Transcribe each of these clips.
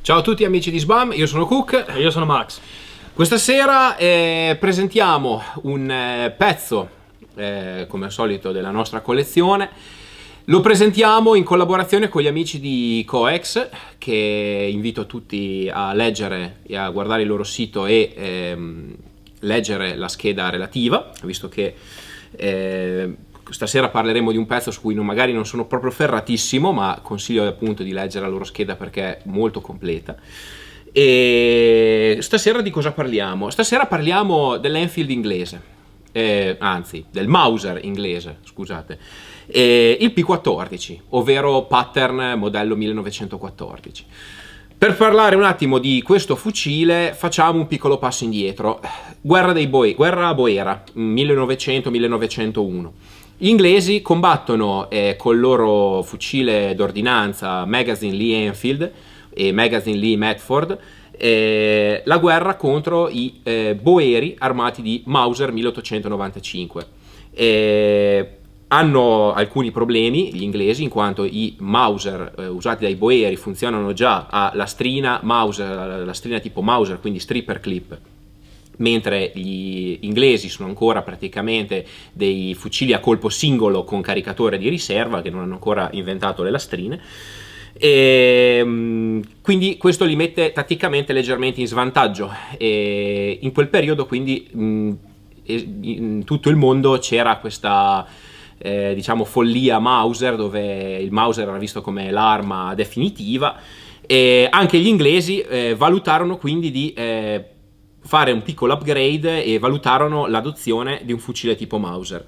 Ciao a tutti amici di SBAM, io sono Cook. E io sono Max. Questa sera presentiamo un pezzo, come al solito, della nostra collezione. Lo presentiamo in collaborazione con gli amici di Coex, che invito tutti a leggere e a guardare il loro sito e leggere la scheda relativa, visto che stasera parleremo di un pezzo su cui magari non sono proprio ferratissimo, ma consiglio appunto di leggere la loro scheda perché è molto completa. E stasera di cosa parliamo? Stasera parliamo dell'Enfield inglese, anzi del Mauser inglese, scusate, il P14, ovvero pattern modello 1914. Per parlare un attimo di questo fucile facciamo un piccolo passo indietro. Guerra a Boera, 1900-1901. Gli inglesi combattono col loro fucile d'ordinanza Magazine Lee Enfield e Magazine Lee Medford la guerra contro i boeri armati di Mauser 1895. Hanno alcuni problemi gli inglesi, in quanto i Mauser usati dai boeri funzionano già a lastrina Mauser, lastrina tipo Mauser, quindi stripper clip, mentre gli inglesi sono ancora praticamente dei fucili a colpo singolo con caricatore di riserva, che non hanno ancora inventato le lastrine. E quindi questo li mette tatticamente leggermente in svantaggio, e in quel periodo quindi in tutto il mondo c'era questa diciamo follia Mauser, dove il Mauser era visto come l'arma definitiva, e anche gli inglesi valutarono quindi di fare un piccolo upgrade e valutarono l'adozione di un fucile tipo Mauser.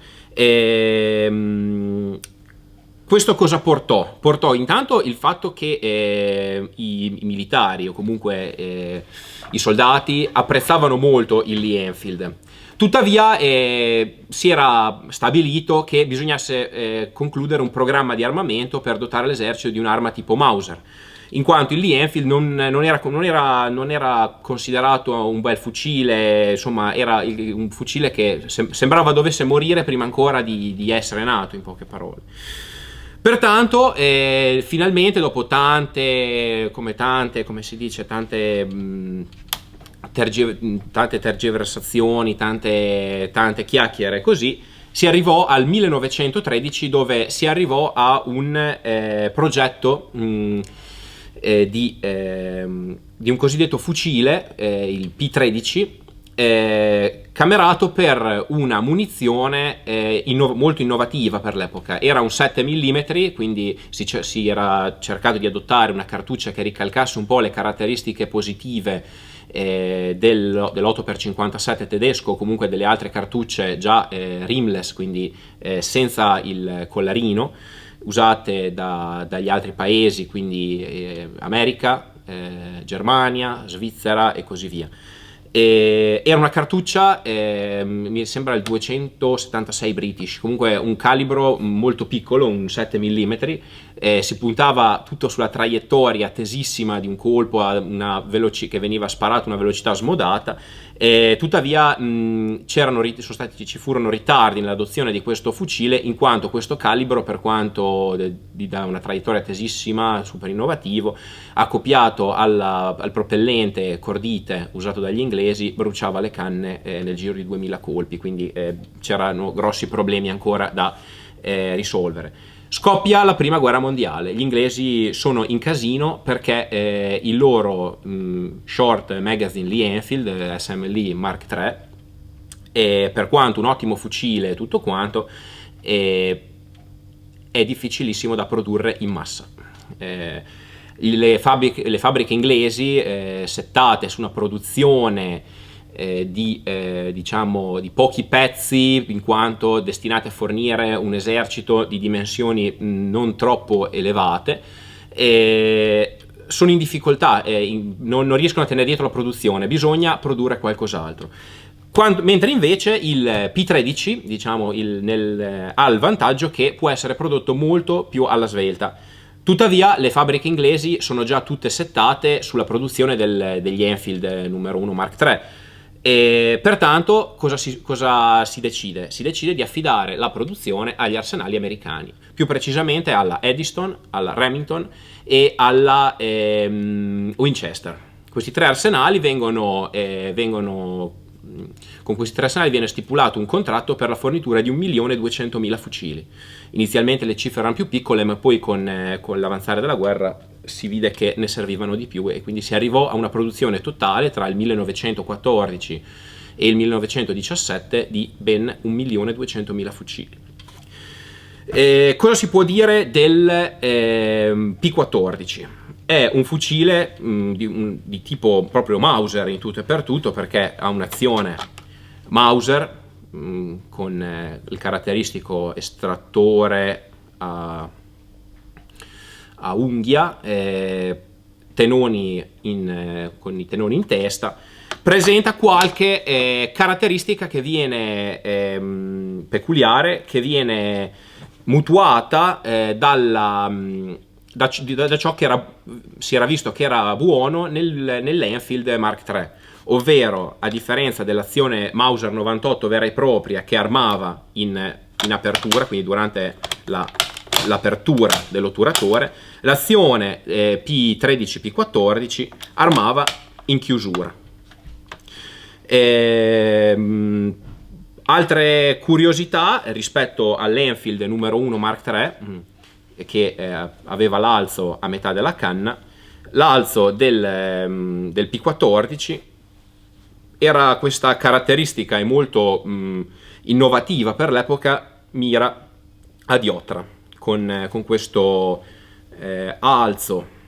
Questo cosa portò? Portò intanto il fatto che i militari o comunque i soldati apprezzavano molto il Lee Enfield. Tuttavia si era stabilito che bisognasse concludere un programma di armamento per dotare l'esercito di un'arma tipo Mauser, in quanto il Lee Enfield non era considerato un bel fucile, insomma era un fucile che sembrava dovesse morire prima ancora di essere nato, in poche parole. Pertanto finalmente dopo tante tergiversazioni, tante chiacchiere così, si arrivò al 1913, dove si arrivò a un progetto di un cosiddetto fucile, il P13, camerato per una munizione molto innovativa per l'epoca. Era un 7 mm, quindi si era cercato di adottare una cartuccia che ricalcasse un po' le caratteristiche positive dell'8x57 tedesco, o comunque delle altre cartucce già rimless, quindi senza il collarino, usate dagli altri paesi, quindi America, Germania, Svizzera e così via. Era una cartuccia, mi sembra il 276 British, comunque un calibro molto piccolo, un 7 mm. Si puntava tutto sulla traiettoria tesissima di un colpo che veniva sparato a una velocità smodata. Tuttavia ci furono ritardi nell'adozione di questo fucile, in quanto questo calibro, per quanto da una traiettoria tesissima, super innovativo, accoppiato al propellente cordite usato dagli inglesi, bruciava le canne nel giro di 2000 colpi, quindi c'erano grossi problemi ancora da risolvere. Scoppia la prima guerra mondiale, gli inglesi sono in casino perché il loro short magazine Lee Enfield SML Mark III, per quanto un ottimo fucile e tutto quanto, è difficilissimo da produrre in massa. Le fabbriche inglesi settate su una produzione di pochi pezzi, in quanto destinate a fornire un esercito di dimensioni non troppo elevate, sono in difficoltà, non riescono a tenere dietro la produzione, bisogna produrre qualcos'altro. Mentre invece il P13 ha il vantaggio che può essere prodotto molto più alla svelta. Tuttavia le fabbriche inglesi sono già tutte settate sulla produzione degli Enfield numero 1 Mark III. E pertanto cosa si decide? Si decide di affidare la produzione agli arsenali americani, più precisamente alla Eddystone, alla Remington e alla Winchester. Questi tre arsenali con questi tre arsenali viene stipulato un contratto per la fornitura di 1.200.000 fucili. Inizialmente le cifre erano più piccole, ma poi con l'avanzare della guerra si vide che ne servivano di più e quindi si arrivò a una produzione totale tra il 1914 e il 1917 di ben 1.200.000 fucili. Cosa si può dire del P14? È un fucile di tipo proprio Mauser in tutto e per tutto, perché ha un'azione Mauser con il caratteristico estrattore a unghia, tenoni con i tenoni in testa. Presenta qualche caratteristica che viene peculiare, che viene mutuata da ciò che si era visto che era buono nell'Enfield Mark III, ovvero, a differenza dell'azione Mauser 98 vera e propria che armava in apertura, quindi durante l'apertura dell'otturatore, l'azione P13-P14 armava in chiusura. Altre curiosità rispetto all'Enfield numero 1 Mark III, che aveva l'alzo a metà della canna, l'alzo del P14 era questa caratteristica e molto innovativa per l'epoca mira a diotra, con questo alzo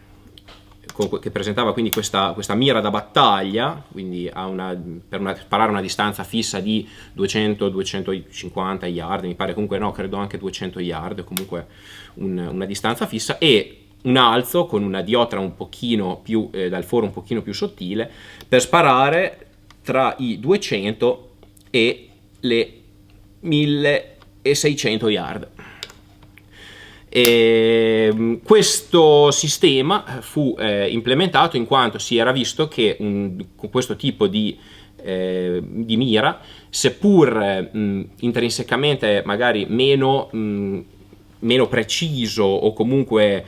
che presentava quindi questa mira da battaglia, quindi per sparare una distanza fissa di 200-250 yard, mi pare, comunque no, credo anche 200 yard, comunque una distanza fissa, e un alzo con una diotra un pochino più dal foro un pochino più sottile per sparare tra i 200 e le 1600 yard. Questo sistema fu implementato in quanto si era visto che con questo tipo di mira, seppur intrinsecamente magari meno preciso o comunque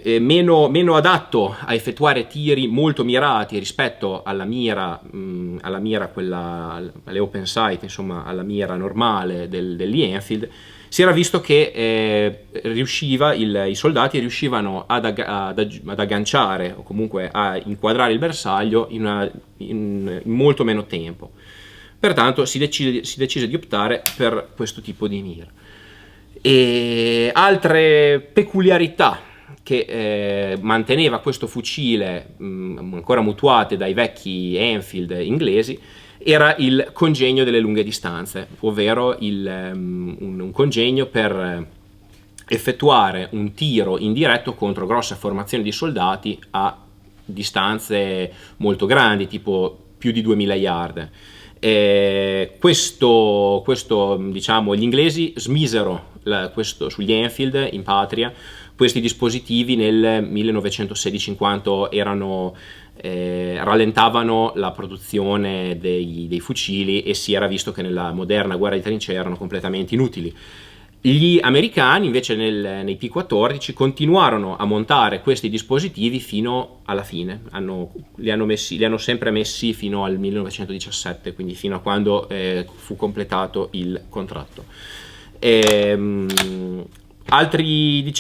meno adatto a effettuare tiri molto mirati rispetto alla mira quella alle open sight, insomma alla mira normale degli Enfield, si era visto che i soldati riuscivano ad agganciare o comunque a inquadrare il bersaglio in molto meno tempo. Pertanto si decise di optare per questo tipo di mira. E altre peculiarità che manteneva questo fucile, ancora mutuate dai vecchi Enfield inglesi, era il congegno delle lunghe distanze, ovvero un congegno per effettuare un tiro indiretto contro grosse formazioni di soldati a distanze molto grandi, tipo più di 2000 yard. Questo diciamo, gli inglesi smisero questo sugli Enfield in patria questi dispositivi nel 1916, in quanto rallentavano la produzione dei fucili e si era visto che nella moderna guerra di trincea erano completamente inutili. Gli americani invece nei P14 continuarono a montare questi dispositivi fino alla fine, li hanno sempre messi fino al 1917, quindi fino a quando fu completato il contratto. Altri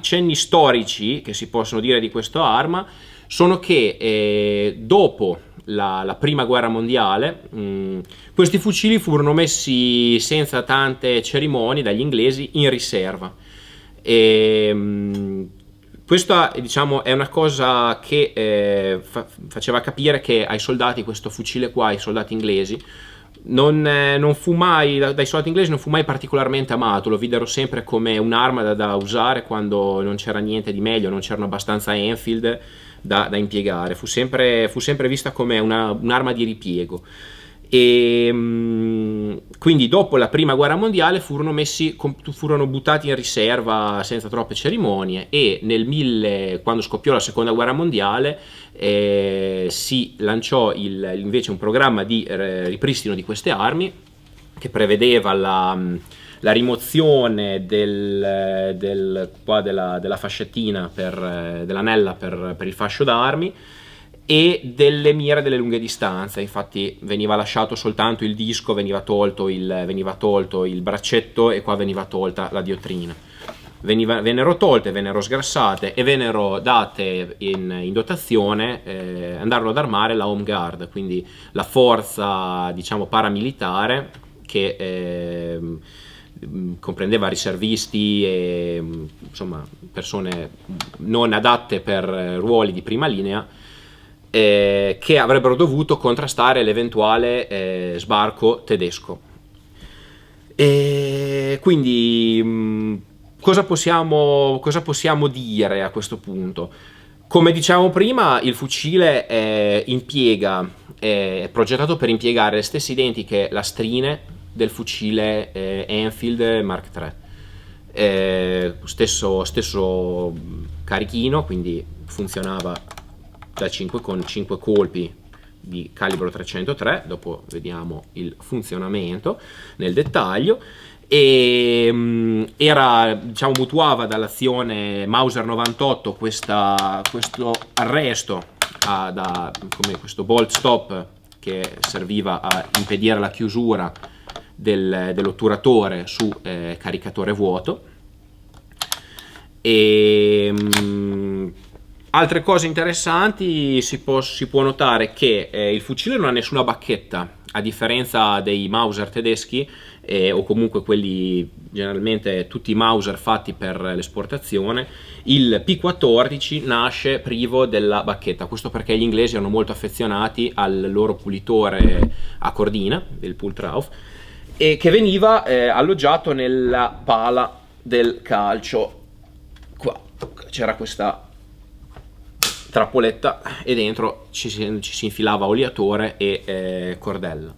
cenni storici che si possono dire di questa arma sono che dopo la prima guerra mondiale questi fucili furono messi senza tante cerimonie dagli inglesi in riserva. Questa, diciamo, è una cosa che faceva capire che ai soldati questo fucile qua, ai soldati inglesi, non fu mai, dai soldati inglesi non fu mai particolarmente amato, lo videro sempre come un'arma da usare quando non c'era niente di meglio, non c'erano abbastanza Enfield da impiegare, fu sempre vista come un'arma di ripiego. E quindi dopo la prima guerra mondiale furono buttati in riserva senza troppe cerimonie, e quando scoppiò la seconda guerra mondiale si lanciò invece un programma di ripristino di queste armi, che prevedeva la rimozione della fascettina dell'anella per il fascio d'armi, e delle mire delle lunghe distanze. Infatti veniva lasciato soltanto il disco, veniva tolto il braccetto, e qua veniva tolta la diottrina. Vennero tolte, vennero sgrassate e vennero date in dotazione, andarono ad armare la Home Guard, quindi la forza, diciamo, paramilitare, che comprendeva riservisti e insomma persone non adatte per ruoli di prima linea, che avrebbero dovuto contrastare l'eventuale sbarco tedesco. E quindi cosa possiamo dire a questo punto? Come dicevamo prima, il fucile è progettato per impiegare le stesse identiche lastrine del fucile Enfield Mark III. Stesso carichino, quindi funzionava con 5 colpi di calibro 303. Dopo vediamo il funzionamento nel dettaglio. E mutuava dall'azione Mauser 98 questo arresto come questo bolt stop, che serviva a impedire la chiusura dell'otturatore su caricatore vuoto. Altre cose interessanti: si può notare che il fucile non ha nessuna bacchetta, a differenza dei Mauser tedeschi, o comunque quelli generalmente tutti i Mauser fatti per l'esportazione. Il P14 nasce privo della bacchetta, questo perché gli inglesi erano molto affezionati al loro pulitore a cordina, il Pultrauf, e che veniva alloggiato nella pala del calcio. Qua c'era questa trappoletta e dentro ci si infilava oliatore e cordella.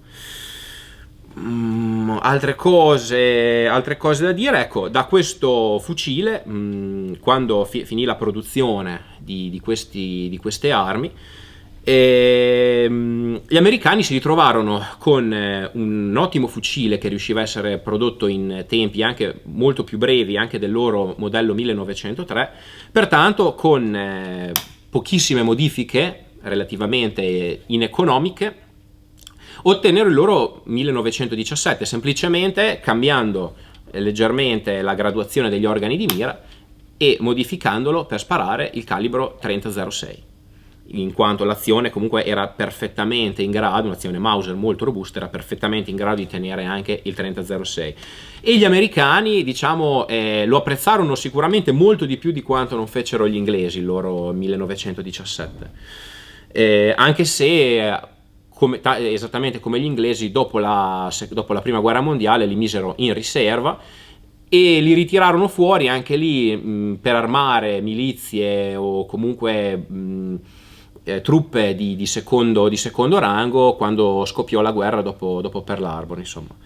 Altre cose da dire: ecco, da questo fucile, quando finì la produzione di queste armi, gli americani si ritrovarono con un ottimo fucile che riusciva a essere prodotto in tempi anche molto più brevi anche del loro modello 1903, pertanto con pochissime modifiche relativamente ineconomiche ottennero il loro 1917, semplicemente cambiando leggermente la graduazione degli organi di mira e modificandolo per sparare il calibro 30-06, in quanto l'azione comunque era perfettamente in grado, un'azione Mauser molto robusta, era perfettamente in grado di tenere anche il 30-06. E gli americani, diciamo, lo apprezzarono sicuramente molto di più di quanto non fecero gli inglesi il loro 1917, anche se esattamente come gli inglesi dopo la prima guerra mondiale li misero in riserva e li ritirarono fuori anche lì per armare milizie o comunque truppe di secondo rango quando scoppiò la guerra dopo Pearl Harbor. Insomma,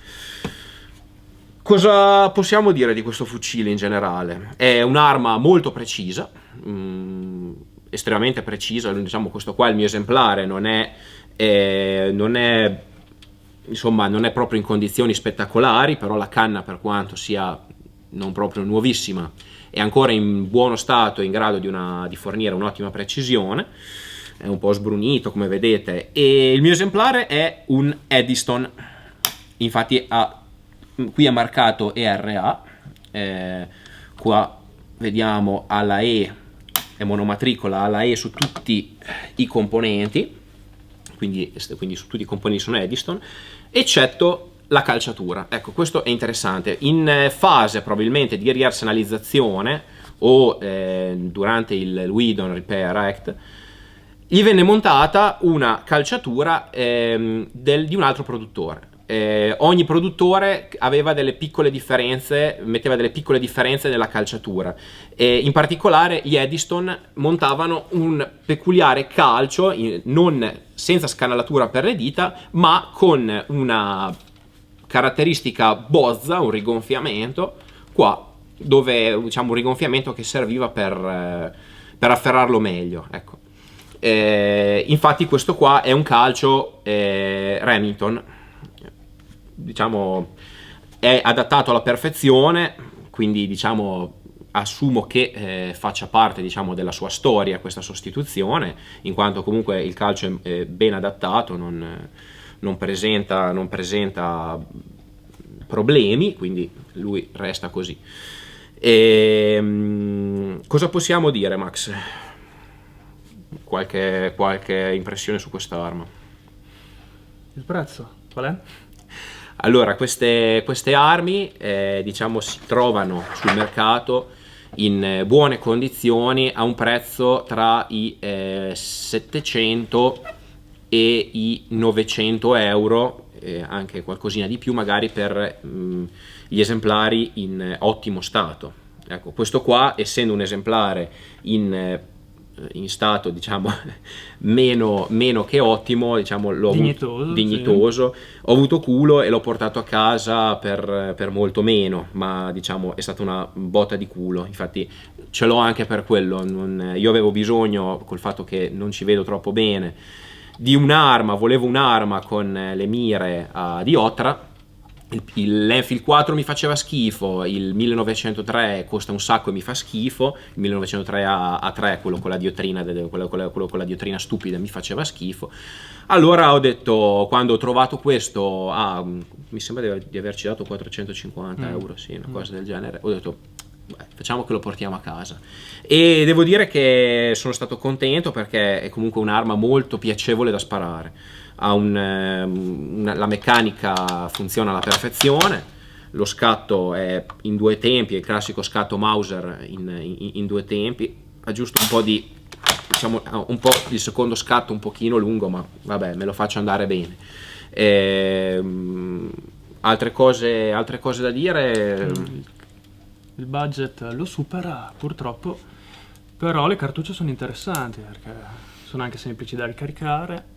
cosa possiamo dire di questo fucile in generale? È un'arma molto precisa, estremamente precisa. Diciamo, questo qua è il mio esemplare, non è proprio in condizioni spettacolari, però la canna, per quanto sia non proprio nuovissima, è ancora in buono stato, in grado di fornire un'ottima precisione. È un po' sbrunito, come vedete, e il mio esemplare è un Eddystone. Infatti qui è marcato ERA, qua vediamo alla E, è monomatricola alla E su tutti i componenti, quindi su tutti i componenti sono Eddystone, eccetto la calciatura. Ecco, questo è interessante. In fase probabilmente di riarsenalizzazione o durante il Whedon Repair Act gli venne montata una calciatura di un altro produttore. ogni produttore aveva delle piccole differenze, metteva delle piccole differenze nella calciatura, e in particolare gli Eddystone montavano un peculiare calcio senza scanalatura per le dita, ma con una caratteristica bozza, un rigonfiamento qua, dove diciamo un rigonfiamento che serviva per afferrarlo meglio, ecco. Infatti questo qua è un calcio Remington, diciamo è adattato alla perfezione, quindi diciamo assumo che faccia parte, diciamo, della sua storia questa sostituzione, in quanto comunque il calcio è ben adattato, non presenta problemi, quindi lui resta così. Cosa possiamo dire, Max? Qualche impressione su questa arma? Il prezzo, qual è? Allora, queste armi diciamo si trovano sul mercato in buone condizioni a un prezzo tra i 700 e i 900 euro, anche qualcosina di più magari per gli esemplari in ottimo stato. Ecco, questo qua, essendo un esemplare in stato, diciamo, meno che ottimo, diciamo, dignitoso. Sì. Ho avuto culo e l'ho portato a casa per molto meno, ma diciamo è stata una botta di culo. Infatti ce l'ho anche per quello. Io avevo bisogno, col fatto che non ci vedo troppo bene, di un'arma, volevo un'arma con le mire a diotra. L'Enfield 4 mi faceva schifo, il 1903 costa un sacco e mi fa schifo, il 1903 A3, quello con la diotrina, quello con la diotrina stupida, mi faceva schifo. Allora ho detto, quando ho trovato questo, mi sembra di averci dato 450 euro, sì, una cosa del genere, ho detto facciamo che lo portiamo a casa, e devo dire che sono stato contento perché è comunque un'arma molto piacevole da sparare. La meccanica funziona alla perfezione, lo scatto è in due tempi, il classico scatto Mauser in due tempi, ha giusto un po' di, diciamo, un po' il secondo scatto un pochino lungo, ma vabbè, me lo faccio andare bene. Altre cose da dire? Il budget lo supera purtroppo, però le cartucce sono interessanti perché sono anche semplici da ricaricare.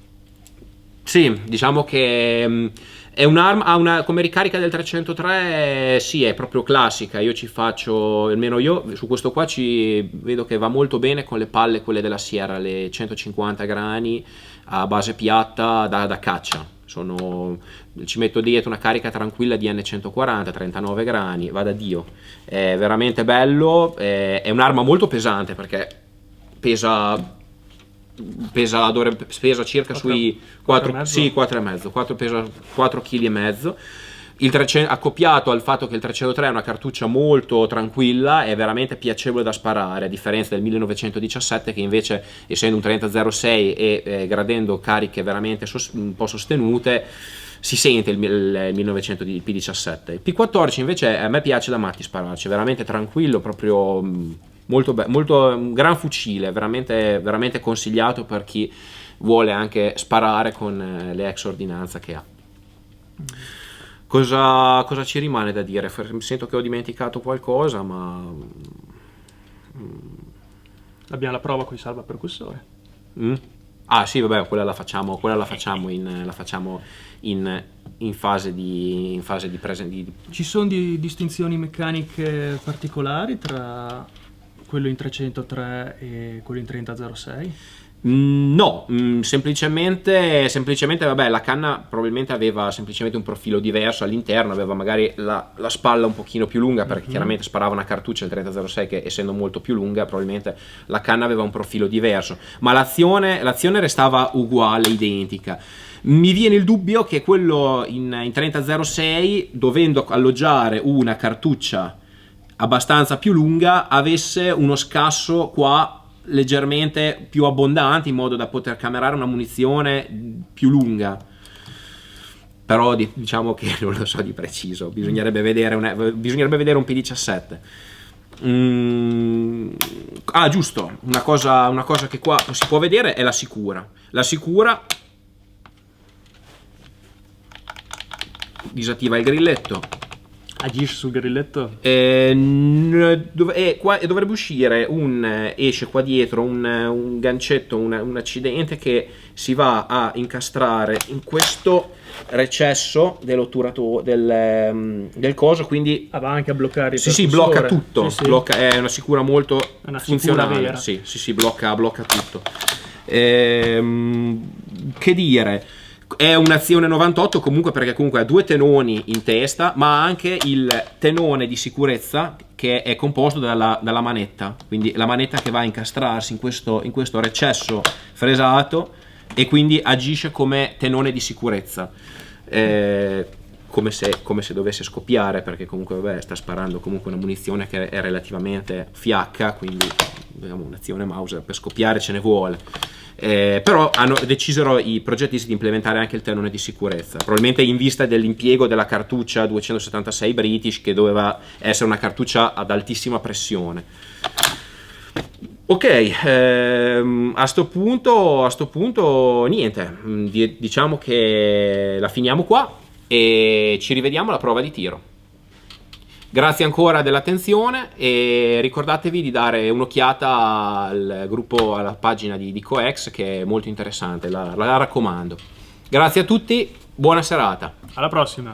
Sì, diciamo che è un'arma, come ricarica del 303, sì, è proprio classica. Io ci faccio, almeno io su questo qua ci vedo che va molto bene con le palle, quelle della Sierra, le 150 grani a base piatta da caccia. Ci metto dietro una carica tranquilla di N140, 39 grani, va da Dio. È veramente bello, è un'arma molto pesante perché pesa circa sui 4,5, pesa 4,5 kg. Il 300, accoppiato al fatto che il 303 è una cartuccia molto tranquilla, è veramente piacevole da sparare, a differenza del 1917 che invece, essendo un 30-06 e gradendo cariche veramente un po' sostenute, si sente il 1900 di P17. Il P14 invece a me piace da matti spararci, è veramente tranquillo, proprio molto un gran fucile, veramente, veramente consigliato per chi vuole anche sparare con le ex ordinanza che ha. Cosa ci rimane da dire? Sento che ho dimenticato qualcosa, ma abbiamo la prova con i salvapercussori. Ah sì, vabbè, quella la facciamo in fase di Ci sono distinzioni meccaniche particolari tra quello in 303 e quello in 3006? No, semplicemente vabbè, la canna probabilmente aveva semplicemente un profilo diverso all'interno, aveva magari la spalla un pochino più lunga perché chiaramente sparava una cartuccia il 3006 che essendo molto più lunga probabilmente la canna aveva un profilo diverso, ma l'azione restava uguale, identica. Mi viene il dubbio che quello in 3006, dovendo alloggiare una cartuccia abbastanza più lunga, avesse uno scasso qua leggermente più abbondante in modo da poter camerare una munizione più lunga, però diciamo che non lo so di preciso, bisognerebbe vedere un P17. Giusto, una cosa che qua si può vedere è la sicura disattiva il grilletto. Agisce sul grilletto? Dovrebbe uscire esce qua dietro un gancetto, un accidente che si va a incastrare in questo recesso dell'otturatore del coso, quindi va anche a bloccare il sì, blocca percussore. tutto. Sì. È una sicura molto una funzionale. Vera. Sì, blocca tutto. Che dire, è un'azione 98 comunque, perché comunque ha due tenoni in testa, ma anche il tenone di sicurezza che è composto dalla manetta, quindi la manetta che va a incastrarsi in questo recesso fresato e quindi agisce come tenone di sicurezza, come se dovesse scoppiare, perché comunque vabbè, sta sparando comunque una munizione che è relativamente fiacca, quindi diciamo, un'azione Mauser per scoppiare ce ne vuole. Però decisero i progettisti di implementare anche il tenone di sicurezza, probabilmente in vista dell'impiego della cartuccia 276 British, che doveva essere una cartuccia ad altissima pressione. Ok, a sto punto niente, diciamo che la finiamo qua e ci rivediamo alla prova di tiro. Grazie ancora dell'attenzione e ricordatevi di dare un'occhiata al gruppo, alla pagina di Coex, che è molto interessante, la raccomando. Grazie a tutti, buona serata. Alla prossima.